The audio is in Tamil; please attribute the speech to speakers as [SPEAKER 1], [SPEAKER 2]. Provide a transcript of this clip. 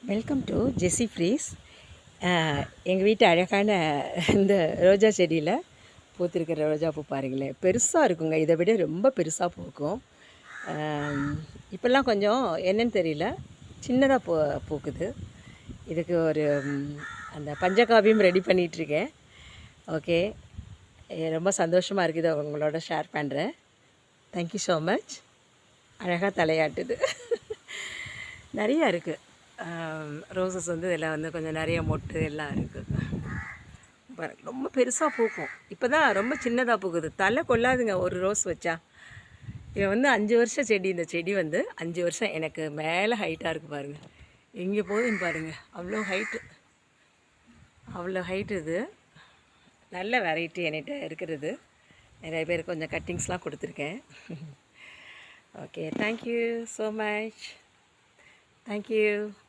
[SPEAKER 1] Welcome to Jessie freeze. எங்கள் வீட்டு அழகான இந்த ரோஜா செடியில் பூத்திருக்கிற ரோஜா பூ பாருங்களேன், பெருசாக இருக்குங்க. இதை விட ரொம்ப பெருசாக பூக்கும். இப்போல்லாம் கொஞ்சம் என்னன்னு தெரியல, சின்னதாக பூக்குது. இதுக்கு ஒரு அந்த பஞ்சகாவியம் ரெடி பண்ணிகிட்ருக்கேன். ஓகே, ரொம்ப சந்தோஷமாக இருக்குது, உங்களோட ஷேர் பண்ணுறேன். Thank you so much. அழகாக தலையாட்டுது. நிறையா இருக்குது. ரோசஸ் வந்து இதில் வந்து கொஞ்சம் நிறைய மொட்டு எல்லாம் இருக்குது. ரொம்ப பெருசாக பூக்கும். இப்போ தான் ரொம்ப சின்னதாக பூக்குது. தலை கொள்ளாதுங்க ஒரு ரோஸ் வச்சா. இவன் வந்து 5 வருஷம் செடி. இந்த செடி வந்து 5 வருஷம் எனக்கு மேலே ஹைட்டாக இருக்குது பாருங்கள். எங்கே போகுதுன்னு பாருங்கள், அவ்வளோ ஹைட்டு, அவ்வளோ ஹைட்டு. இது நல்ல வெரைட்டி என்கிட்ட இருக்கிறது. நிறைய பேர் கொஞ்சம் கட்டிங்ஸ்லாம் கொடுத்துருக்கேன். Okay, thank you so much. Thank you.